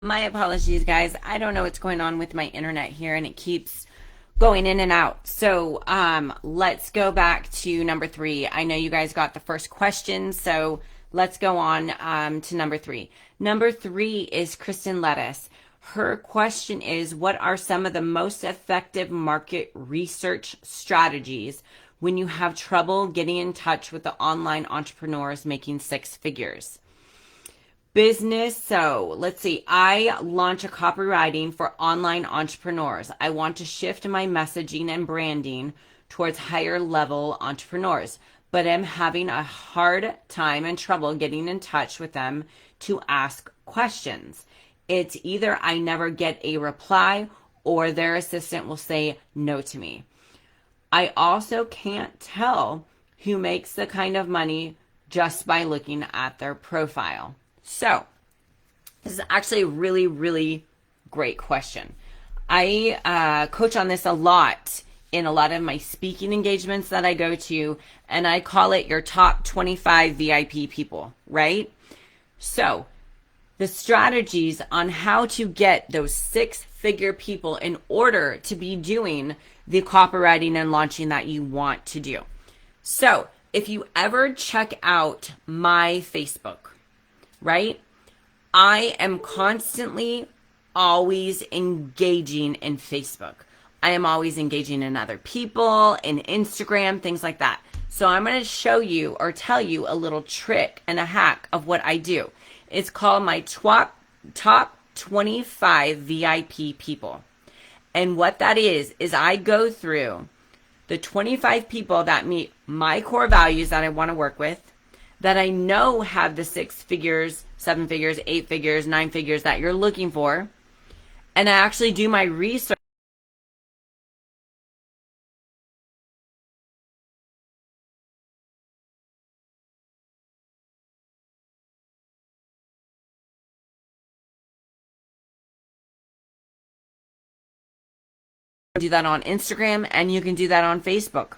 My apologies, guys. I don't know what's going on with my internet here, and it keeps going in and out. So let's go back to number 3. I know you guys got the first question, so let's go on to number 3. Number 3 is Kristen Lettuce. Her question is, what are some of the most effective market research strategies when you have trouble getting in touch with the online entrepreneurs making 6 figures? Business. So let's see. I launch a copywriting for online entrepreneurs. I want to shift my messaging and branding towards higher level entrepreneurs, but I'm having a hard time and trouble getting in touch with them to ask questions. It's either I never get a reply or their assistant will say no to me. I also can't tell who makes the kind of money just by looking at their profile. So, this is actually a really, really great question. I coach on this a lot in a lot of my speaking engagements that I go to, and I call it your top 25 VIP people, right? So, the strategies on how to get those 6-figure people in order to be doing the copywriting and launching that you want to do. So, if you ever check out my Facebook, right? I am constantly always engaging in Facebook. I am always engaging in other people, in Instagram, things like that. So I'm going to show you or tell you a little trick and a hack of what I do. It's called my top 25 VIP people. And what that is I go through the 25 people that meet my core values that I want to work with, that I know have the 6 figures, 7 figures, 8 figures, 9 figures that you're looking for. And I actually do my research. Do that on Instagram, and you can do that on Facebook.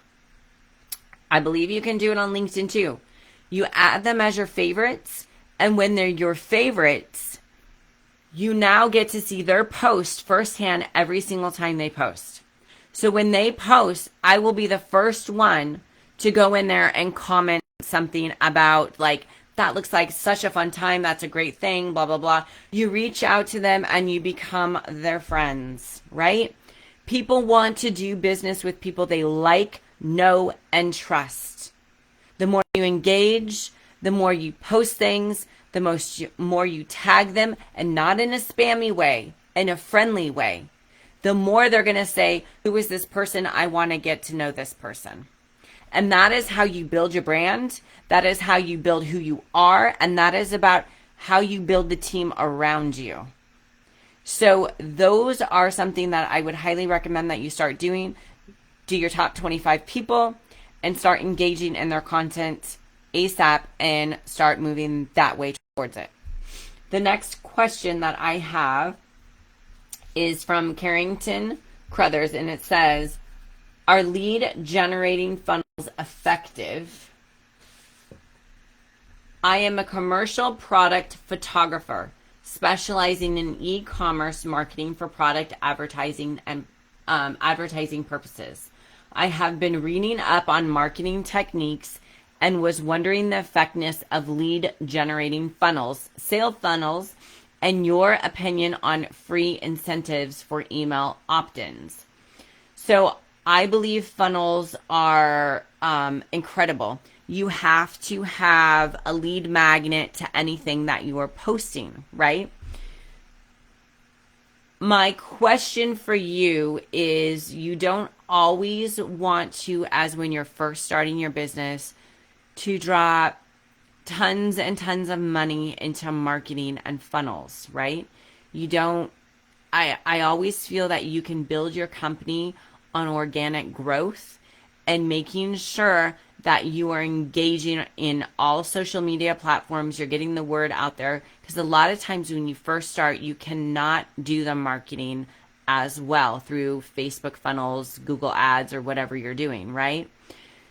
I believe you can do it on LinkedIn too. You add them as your favorites, and when they're your favorites, you now get to see their post firsthand every single time they post. So when they post, I will be the first one to go in there and comment something about, like, that looks like such a fun time, that's a great thing, blah, blah, blah. You reach out to them and you become their friends, right? People want to do business with people they like, know, and trust. The more you engage, the more you post things, the more you tag them, and not in a spammy way, in a friendly way, the more they're going to say, who is this person? I want to get to know this person. And that is how you build your brand. That is how you build who you are. And that is about how you build the team around you. So those are something that I would highly recommend that you start doing. Do your top 25 people and start engaging in their content ASAP and start moving that way towards it. The next question that I have is from Carrington Crothers, and it says, are lead generating funnels effective? I am a commercial product photographer specializing in e-commerce marketing for product advertising and advertising purposes. I have been reading up on marketing techniques and was wondering the effectiveness of lead generating funnels, sale funnels, and your opinion on free incentives for email opt-ins. So I believe funnels are incredible. You have to have a lead magnet to anything that you are posting, right? My question for you is, you don't always want to, as when you're first starting your business, to drop tons and tons of money into marketing and funnels, right? You don't, I always feel that you can build your company on organic growth and making sure that you are engaging in all social media platforms, you're getting the word out there, because a lot of times when you first start, you cannot do the marketing as well through Facebook funnels, Google ads, or whatever you're doing, right?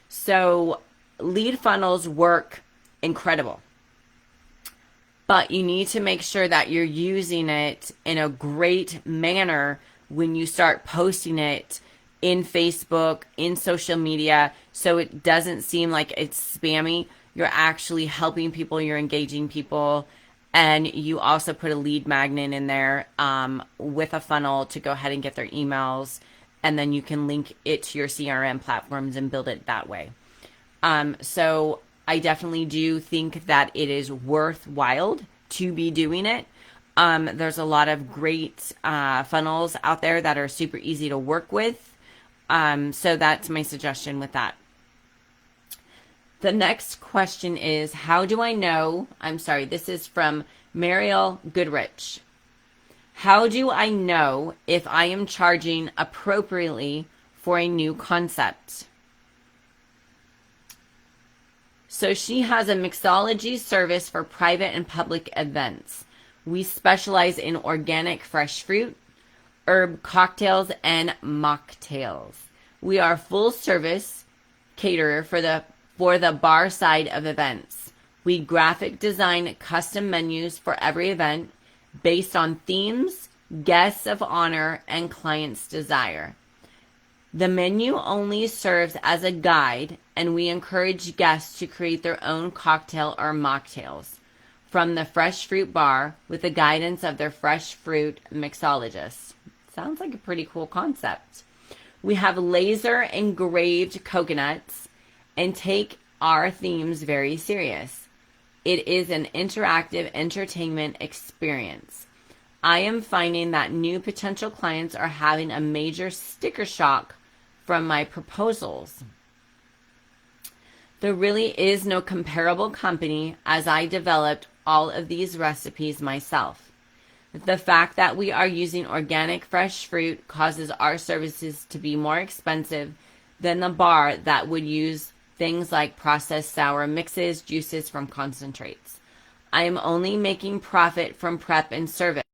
So lead funnels work incredible. but you need to make sure that you're using it in a great manner when you start posting it in Facebook, in social media, so it doesn't seem like it's spammy. You're actually helping people, you're engaging people, and you also put a lead magnet in there with a funnel to go ahead and get their emails, and then you can link it to your CRM platforms and build it that way. So I definitely do think that it is worthwhile to be doing it. There's a lot of great funnels out there that are super easy to work with. So that's my suggestion with that. The next question is, how do I know, this is from Mariel Goodrich. How do I know if I am charging appropriately for a new concept? So she has a mixology service for private and public events. We specialize in organic fresh fruit, herb cocktails, and mocktails. We are full service caterer for the bar side of events. We graphic design custom menus for every event based on themes, guests of honor, and clients' desire. The menu only serves as a guide, and we encourage guests to create their own cocktail or mocktails from the fresh fruit bar with the guidance of their fresh fruit mixologist. Sounds like a pretty cool concept. We have laser engraved coconuts and take our themes very serious. It is an interactive entertainment experience. I am finding that new potential clients are having a major sticker shock from my proposals. There really is no comparable company, as I developed all of these recipes myself. The fact that we are using organic fresh fruit causes our services to be more expensive than the bar that would use things like processed sour mixes, juices from concentrates. I am only making profit from prep and service.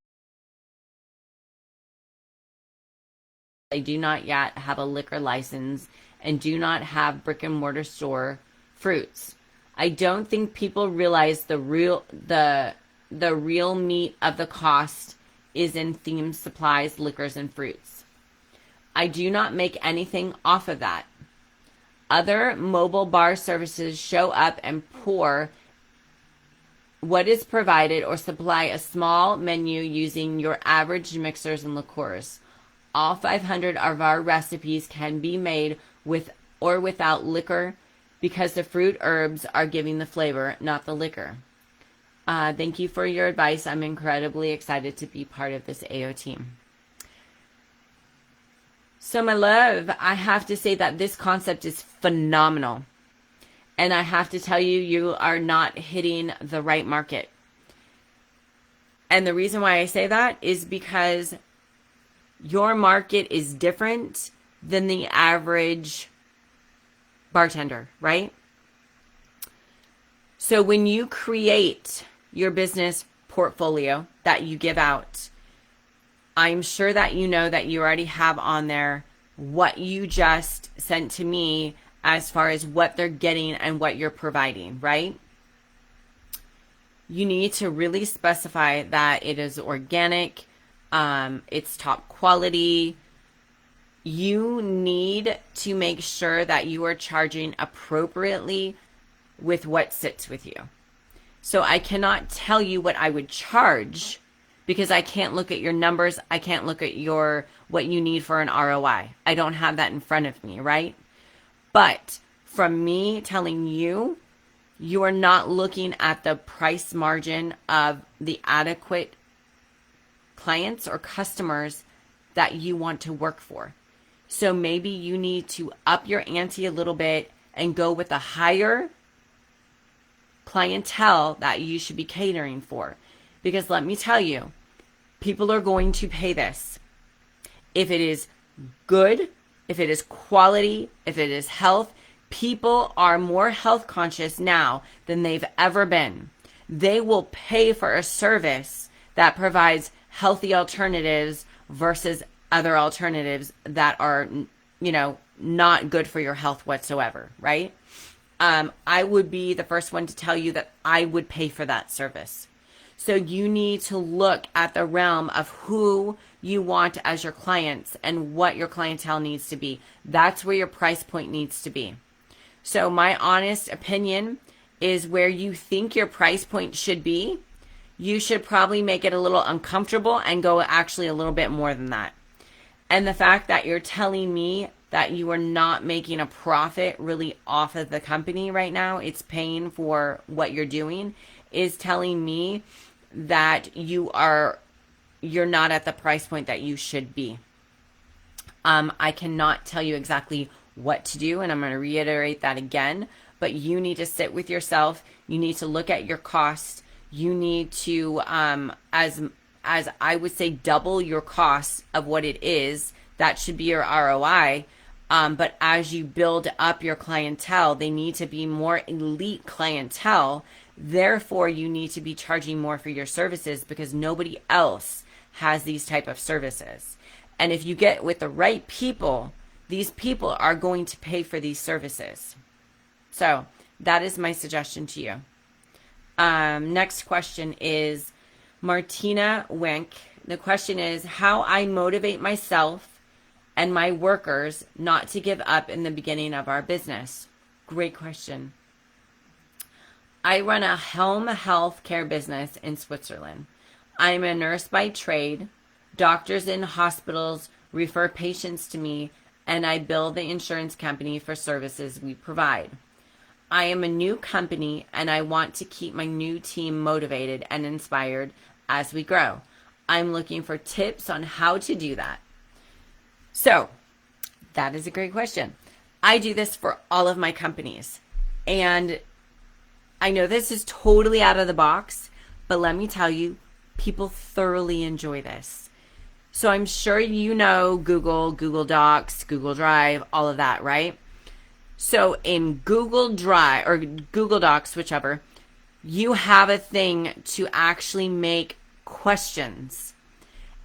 I do not yet have a liquor license and do not have brick and mortar store fruits. I don't think people realize the real meat of the cost is in themed supplies, liquors, and fruits. I do not make anything off of that. Other mobile bar services show up and pour what is provided or supply a small menu using your average mixers and liqueurs. All 500 of our recipes can be made with or without liquor because the fruit herbs are giving the flavor, not the liquor. Thank you for your advice. I'm incredibly excited to be part of this AO team. So my love, I have to say that this concept is phenomenal. And I have to tell you, you are not hitting the right market. And the reason why I say that is because your market is different than the average bartender, right? So when you create your business portfolio that you give out, I'm sure that you know that you already have on there what you just sent to me as far as what they're getting and what you're providing, right? You need to really specify that it is organic, it's top quality. You need to make sure that you are charging appropriately with what sits with you. So I cannot tell you what I would charge because I can't look at your numbers. I can't look at what you need for an ROI. I don't have that in front of me, right? But from me telling you, you are not looking at the price margin of the adequate clients or customers that you want to work for. So maybe you need to up your ante a little bit and go with a higher clientele that you should be catering for. Because let me tell you, people are going to pay this. If it is good, if it is quality, if it is health, people are more health conscious now than they've ever been. They will pay for a service that provides healthy alternatives versus other alternatives that are, not good for your health whatsoever, right? I would be the first one to tell you that I would pay for that service. So you need to look at the realm of who you want as your clients and what your clientele needs to be. That's where your price point needs to be. So my honest opinion is where you think your price point should be, you should probably make it a little uncomfortable and go actually a little bit more than that. And the fact that you're telling me that you are not making a profit really off of the company right now, it's paying for what you're doing, is telling me that you're not at the price point that you should be. I cannot tell you exactly what to do, and I'm going to reiterate that again, but you need to sit with yourself. You need to look at your cost. You need to, as I would say, double your cost of what it is. That should be your ROI. But as you build up your clientele, they need to be more elite clientele. Therefore, you need to be charging more for your services because nobody else has these type of services. And if you get with the right people, these people are going to pay for these services. So that is my suggestion to you. Next question is Martina Wink. The question is how I motivate myself and my workers not to give up in the beginning of our business. Great question. I run a home health care business in Switzerland. I'm a nurse by trade. Doctors in hospitals refer patients to me, and I bill the insurance company for services we provide. I am a new company, and I want to keep my new team motivated and inspired as we grow. I'm looking for tips on how to do that. So, that is a great question. I do this for all of my companies, and I know this is totally out of the box, but let me tell you, people thoroughly enjoy this. So I'm sure you know Google, Google Docs, Google Drive, all of that, right? So in Google Drive or Google Docs, whichever, you have a thing to actually make questions.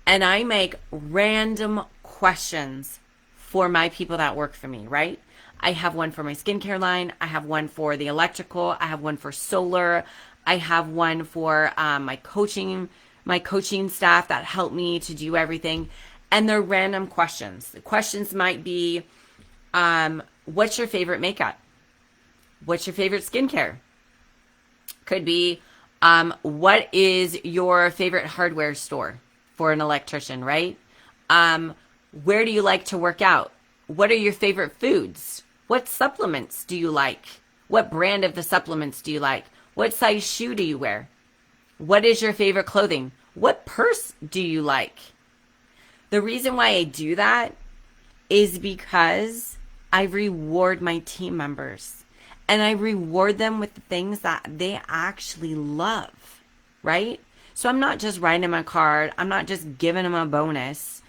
And I make random questions for my people that work for me, right? I have one for my skincare line. I have one for the electrical. I have one for solar. I have one for my coaching staff that help me to do everything. And they're random questions. The questions might be, what's your favorite makeup? What's your favorite skincare? Could be, what is your favorite hardware store for an electrician, right? Where do you like to work out? What are your favorite foods? What supplements do you like? What brand of the supplements do you like? What size shoe do you wear? What is your favorite clothing? What purse do you like? The reason why I do that is because I reward my team members. And I reward them with the things that they actually love, right? So I'm not just writing them a card. I'm not just giving them a bonus.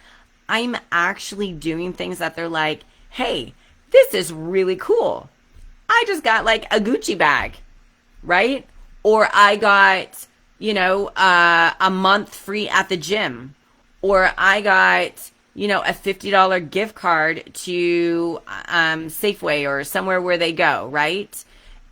I'm actually doing things that they're like, hey, this is really cool. I just got like a Gucci bag, right? Or I got, a month free at the gym. Or I got, a $50 gift card to Safeway or somewhere where they go, right?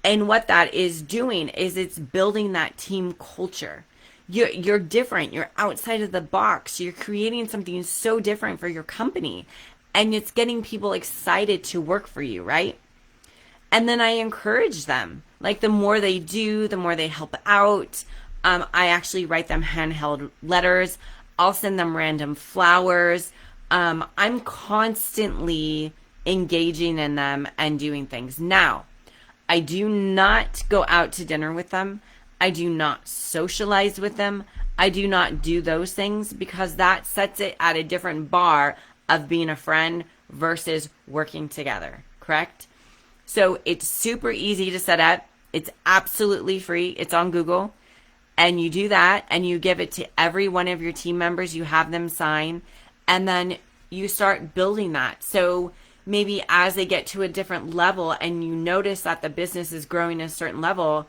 And what that is doing is it's building that team culture. You're different. You're outside of the box. You're creating something so different for your company. And it's getting people excited to work for you, right? And then I encourage them. Like the more they do, the more they help out. I actually write them handheld letters. I'll send them random flowers. I'm constantly engaging in them and doing things. Now, I do not go out to dinner with them. I do not socialize with them. I do not do those things because that sets it at a different bar of being a friend versus working together, correct? So it's super easy to set up. It's absolutely free. It's on Google. And you do that and you give it to every one of your team members. You have them sign and then you start building that. So maybe as they get to a different level and you notice that the business is growing a certain level,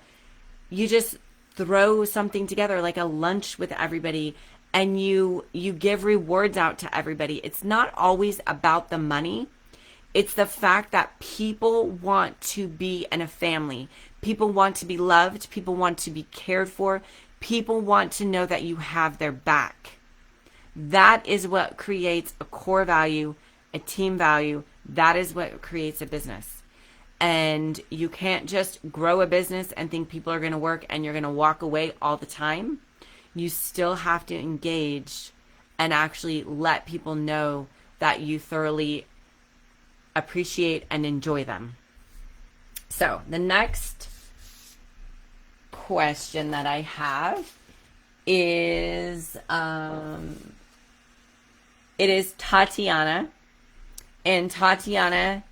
you just throw something together like a lunch with everybody and you give rewards out to everybody. It's not always about the money. It's the fact that people want to be in a family. People want to be loved. People want to be cared for. People want to know that you have their back. That is what creates a core value, a team value. That is what creates a business. And you can't just grow a business and think people are going to work and you're going to walk away all the time. You still have to engage and actually let people know that you thoroughly appreciate and enjoy them. So the next question that I have is, it is Tatiana. And Tatiana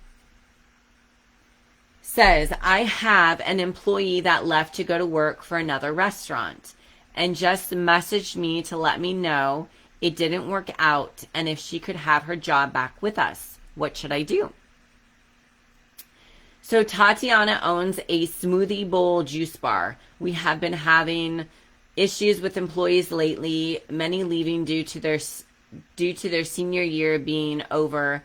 says, I have an employee that left to go to work for another restaurant and just messaged me to let me know it didn't work out and if she could have her job back with us. What should I do? So Tatiana owns a smoothie bowl juice bar. We have been having issues with employees lately, many leaving due to their senior year being over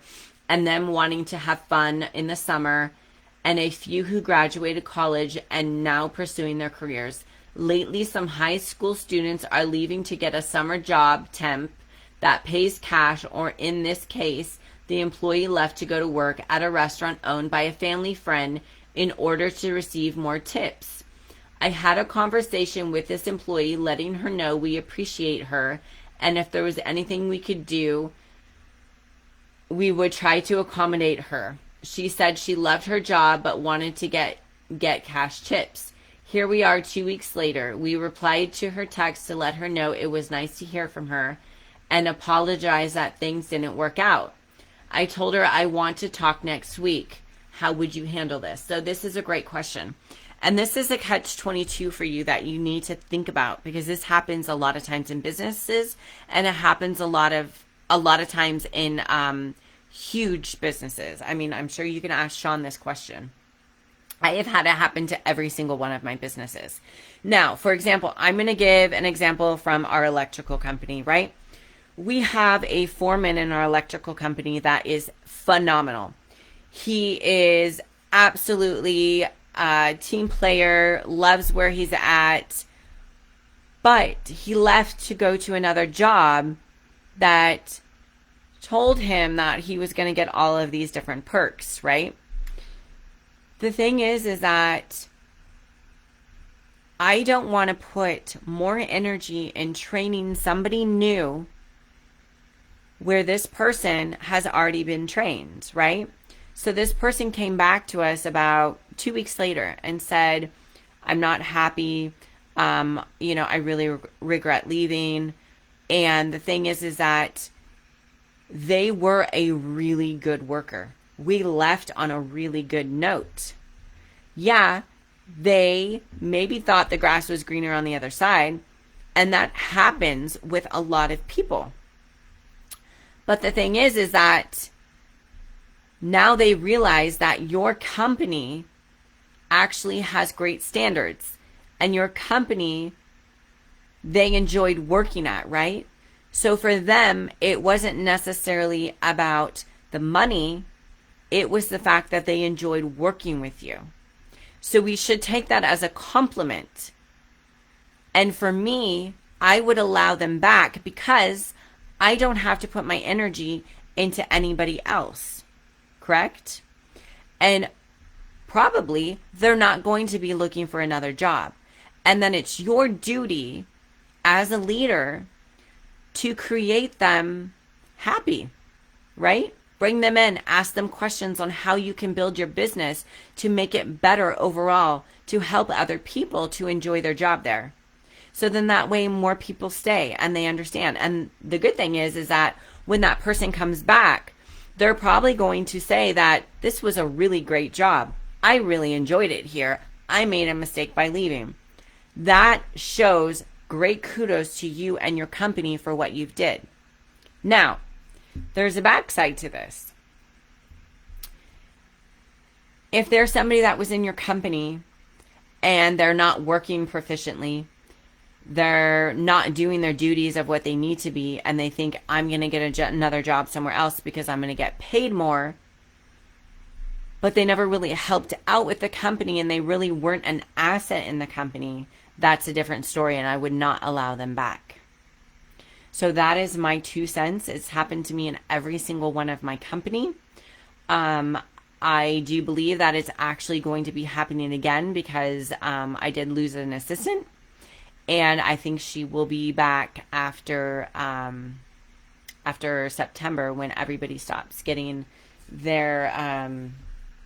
and them wanting to have fun in the summer, and a few who graduated college and now pursuing their careers. Lately, some high school students are leaving to get a summer job temp that pays cash, or in this case, the employee left to go to work at a restaurant owned by a family friend in order to receive more tips. I had a conversation with this employee letting her know we appreciate her, and if there was anything we could do, we would try to accommodate her. She said she loved her job but wanted to get cash tips. Here we are 2 weeks later. We replied to her text to let her know it was nice to hear from her and apologize that things didn't work out. I told her I want to talk next week. How would you handle this? So this is a great question. And this is a catch-22 for you that you need to think about, because this happens a lot of times in businesses, and it happens a lot of times in huge businesses. I mean, I'm sure you can ask Sean this question. I have had it happen to every single one of my businesses. Now, for example, I'm going to give an example from our electrical company, right? We have a foreman in our electrical company that is phenomenal. He is absolutely a team player, loves where he's at, but he left to go to another job that told him that he was going to get all of these different perks, right? The thing is that I don't want to put more energy in training somebody new where this person has already been trained, right? So this person came back to us about 2 weeks later and said, I'm not happy. I really regret leaving. And the thing is that they were a really good worker. We left on a really good note. Yeah, they maybe thought the grass was greener on the other side, and that happens with a lot of people. But the thing is that now they realize that your company actually has great standards, and your company they enjoyed working at, right? So for them, it wasn't necessarily about the money. It was the fact that they enjoyed working with you. So we should take that as a compliment. And for me, I would allow them back because I don't have to put my energy into anybody else. Correct? And probably they're not going to be looking for another job. And then it's your duty as a leader to create them happy, right? Bring them in, ask them questions on how you can build your business to make it better overall, to help other people to enjoy their job there. So then that way more people stay and they understand. And the good thing is that when that person comes back, they're probably going to say that this was a really great job. I really enjoyed it here. I made a mistake by leaving. That shows great kudos to you and your company for what you've did. Now, there's a backside to this. If there's somebody that was in your company and they're not working proficiently, they're not doing their duties of what they need to be, and they think, I'm going to get another job somewhere else because I'm going to get paid more, but they never really helped out with the company and they really weren't an asset in the company, that's a different story, and I would not allow them back. So that is my 2 cents. It's happened to me in every single one of my company. I do believe that it's actually going to be happening again because I did lose an assistant, and I think she will be back after September, when everybody stops getting their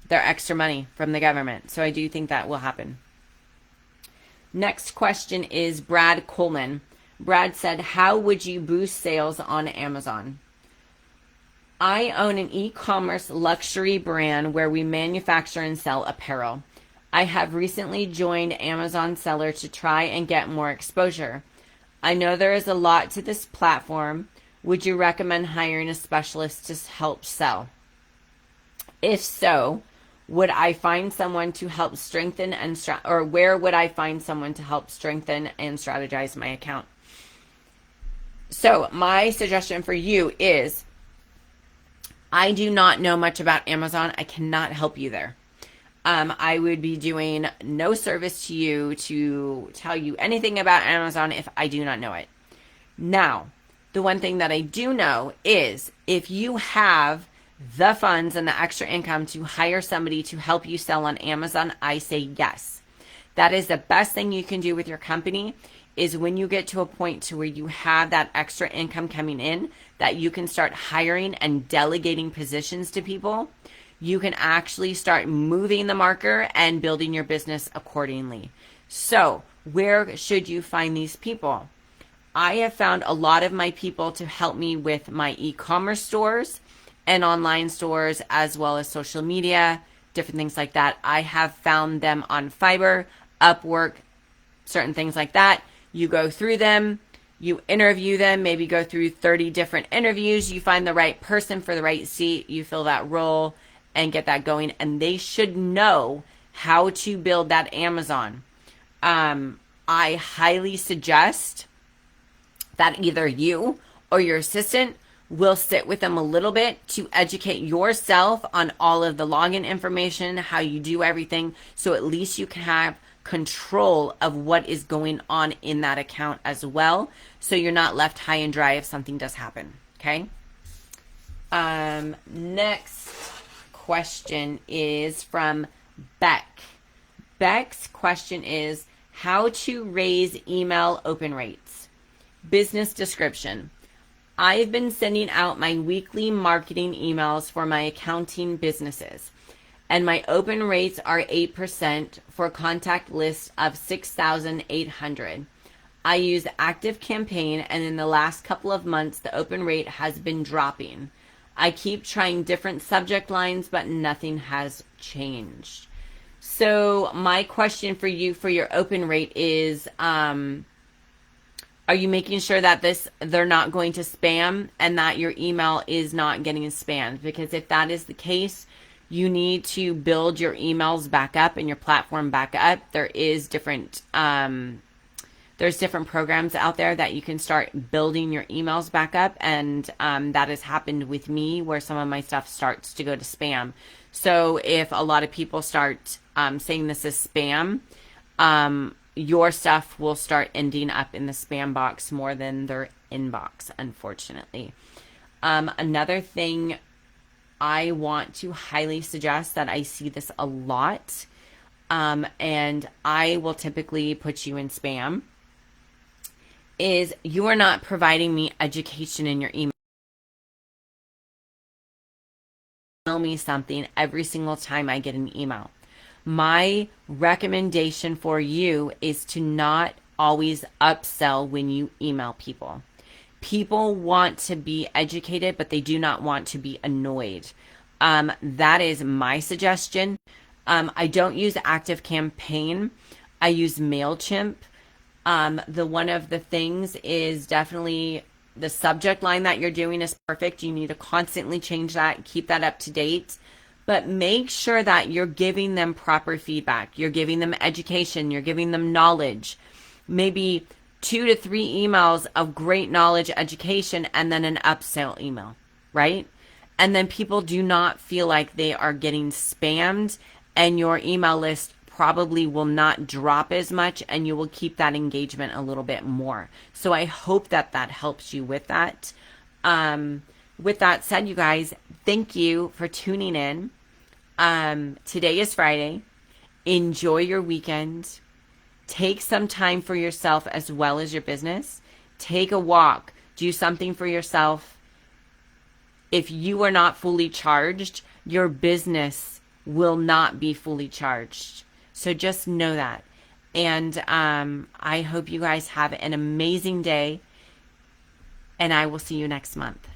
extra money from the government. So I do think that will happen. Next question is Brad Coleman. Brad said, how would you boost sales on Amazon? I own an e-commerce luxury brand where we manufacture and sell apparel. I have recently joined Amazon Seller to try and get more exposure. I know there is a lot to this platform. Would you recommend hiring a specialist to help sell? If so, would I find someone to help strengthen or where would I find someone to help strengthen and strategize my account? So my suggestion for you is, I do not know much about Amazon. I cannot help you there. I would be doing no service to you to tell you anything about Amazon if I do not know it. Now, the one thing that I do know is if you have the funds and the extra income to hire somebody to help you sell on Amazon, I say yes. That is the best thing you can do with your company, is when you get to a point to where you have that extra income coming in, that you can start hiring and delegating positions to people. You can actually start moving the marker and building your business accordingly. So where should you find these people? I have found a lot of my people to help me with my e-commerce stores and online stores, as well as social media, different things like that. I have found them on Fiverr, Upwork, certain things like that. You go through them, you interview them, maybe go through 30 different interviews. You find the right person for the right seat. You fill that role and get that going. And they should know how to build that Amazon. I highly suggest that either you or your assistant will sit with them a little bit to educate yourself on all of the login information, how you do everything, so at least you can have control of what is going on in that account as well, so you're not left high and dry if something does happen. Okay. Next question is from Beck. Beck's question is how to raise email open rates. Business description. I've been sending out my weekly marketing emails for my accounting businesses, and my open rates are 8% for a contact list of 6,800. I use ActiveCampaign, and in the last couple of months, the open rate has been dropping. I keep trying different subject lines, but nothing has changed. So my question for you for your open rate is, are you making sure that they're not going to spam and that your email is not getting spammed? Because if that is the case, you need to build your emails back up and your platform back up. There is different programs out there that you can start building your emails back up, and that has happened with me where some of my stuff starts to go to spam. So if a lot of people start saying this is spam, your stuff will start ending up in the spam box more than their inbox, unfortunately. Another thing I want to highly suggest that I see this a lot, and I will typically put you in spam, is you are not providing me education in your email. Tell me something every single time I get an email. My recommendation for you is to not always upsell when you email people. People want to be educated, but they do not want to be annoyed. That is my suggestion. I don't use ActiveCampaign. I use MailChimp. One of the things is definitely the subject line that you're doing is perfect. You need to constantly change that, keep that up to date. But make sure that you're giving them proper feedback. You're giving them education. You're giving them knowledge. Maybe 2 to 3 emails of great knowledge, education, and then an upsell email, right? And then people do not feel like they are getting spammed and your email list probably will not drop as much, and you will keep that engagement a little bit more. So I hope that that helps you with that. With that said, you guys, thank you for tuning in. Today is Friday. Enjoy your weekend. Take some time for yourself as well as your business. Take a walk. Do something for yourself. If you are not fully charged, your business will not be fully charged. So just know that. And I hope you guys have an amazing day. And I will see you next month.